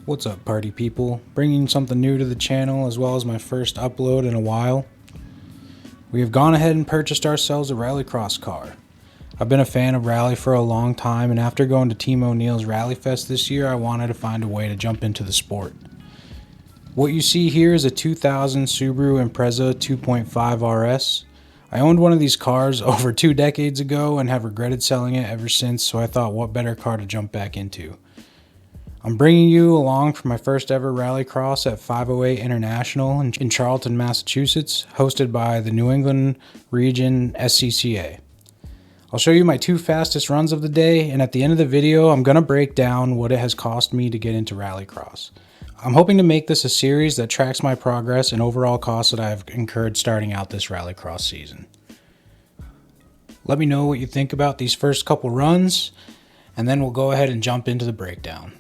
What's up, party people? Bringing something new to the channel as well as my first upload in a while. We have gone ahead and purchased ourselves a Rallycross car. I've been a fan of Rally for a long time, and after going to Team O'Neill's Rally Fest this year, I wanted to find a way to jump into the sport. What you see here is a 2000 Subaru Impreza 2.5 RS. I owned one of these cars over 2 decades ago and have regretted selling it ever since, so I thought what better car to jump back into. I'm bringing you along for my first ever Rallycross at 508 International in Charlton, Massachusetts, hosted by the New England Region SCCA. I'll show you my 2 fastest runs of the day, and at the end of the video, I'm going to break down what it has cost me to get into Rallycross. I'm hoping to make this a series that tracks my progress and overall costs that I have incurred starting out this Rallycross season. Let me know what you think about these first couple runs, and then we'll go ahead and jump into the breakdown.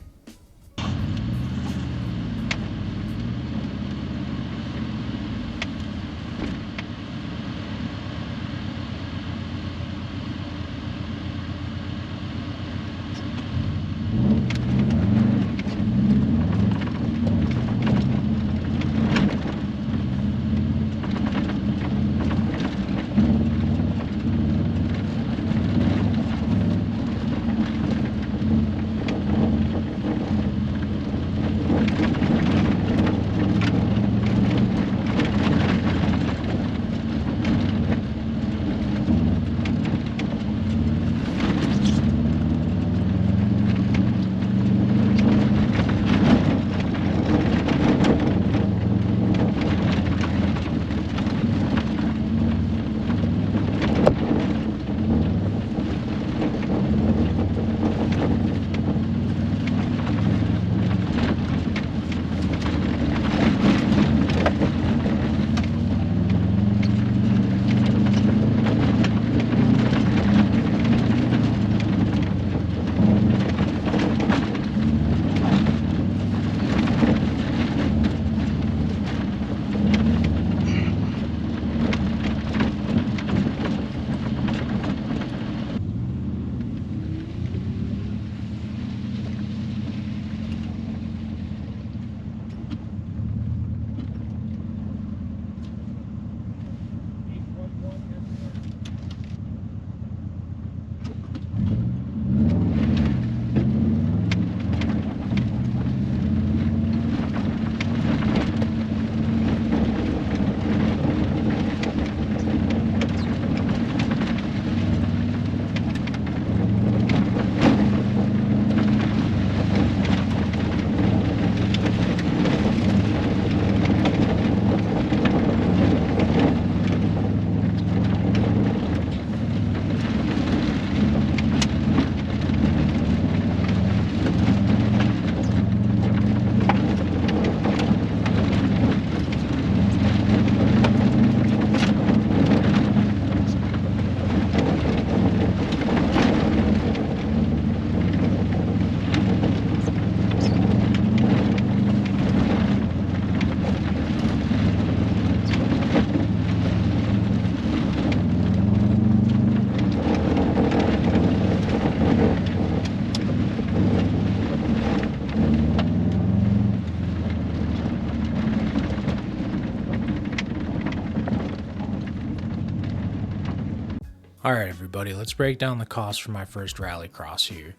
Alright everybody, let's break down the cost for my first Rallycross here.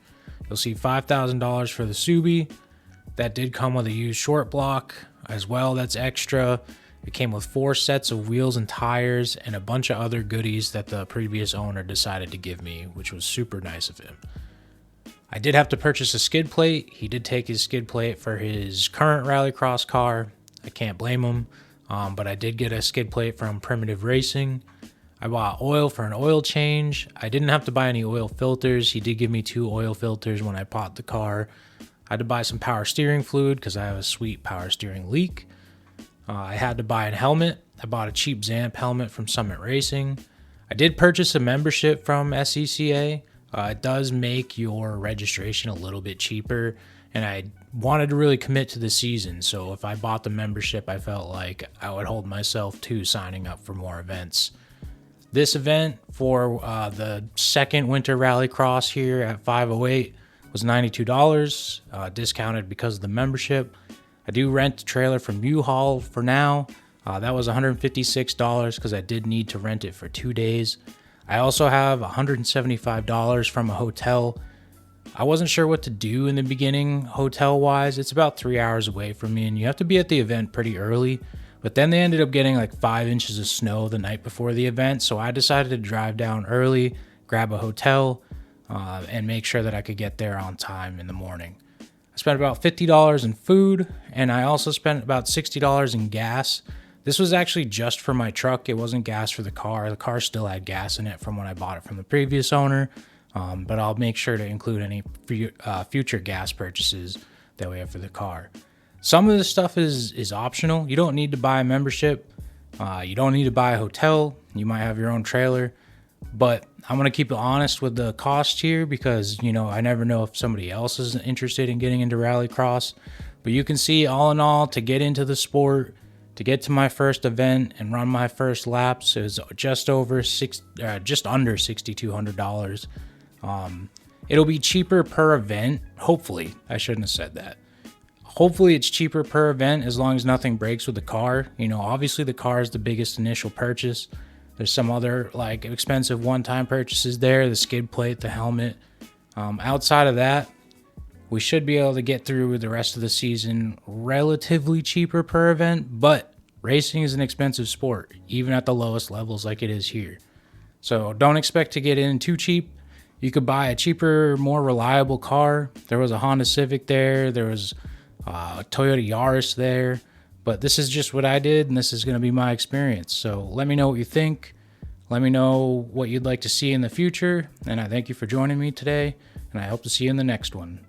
You'll see $5,000 for the Subi. That did come with a used short block as well, that's extra. It came with 4 sets of wheels and tires and a bunch of other goodies that the previous owner decided to give me, which was super nice of him. I did have to purchase a skid plate. He did take his skid plate for his current Rallycross car. I can't blame him, but I did get a skid plate from Primitive Racing. I bought oil for an oil change. I didn't have to buy any oil filters. He did give me 2 oil filters when I bought the car. I had to buy some power steering fluid because I have a sweet power steering leak. I had to buy a helmet. I bought a cheap Zamp helmet from Summit Racing. I did purchase a membership from SCCA. It does make your registration a little bit cheaper, and I wanted to really commit to the season, so if I bought the membership, I felt like I would hold myself to signing up for more events. This event for the second Winter Rallycross here at 508 was $92, discounted because of the membership. I do rent a trailer from U-Haul for now. That was $156 because I did need to rent it for 2 days. I also have $175 from a hotel. I wasn't sure what to do in the beginning hotel-wise. It's about 3 hours away from me, and you have to be at the event pretty early. But then they ended up getting like 5 inches of snow the night before the event, so I decided to drive down early, grab a hotel, and make sure that I could get there on time in the morning. I spent about $50 in food, and I also spent about $60 in gas. This was actually just for my truck. It wasn't gas for the car. The car still had gas in it from when I bought it from the previous owner, but I'll make sure to include any future gas purchases that we have for the car. Some of this stuff is optional. You don't need to buy a membership. You don't need to buy a hotel. You might have your own trailer, but I'm going to keep it honest with the cost here because, I never know if somebody else is interested in getting into Rallycross. But you can see, all in all, to get into the sport, to get to my first event and run my first laps, it was just under $6,200. It'll be cheaper per event. Hopefully, I shouldn't have said that. Hopefully it's cheaper per event as long as nothing breaks with the car. Obviously the car is the biggest initial purchase. There's some other like expensive one-time purchases there, the skid plate, the helmet. Outside of that, we should be able to get through the rest of the season relatively cheaper per event, but racing is an expensive sport, even at the lowest levels like it is here. So don't expect to get in too cheap. You could buy a cheaper, more reliable car. There was a Honda Civic there. There was a Toyota Yaris there. But this is just what I did, and this is going to be my experience. So let me know what you think. Let me know what you'd like to see in the future. And I thank you for joining me today, and I hope to see you in the next one.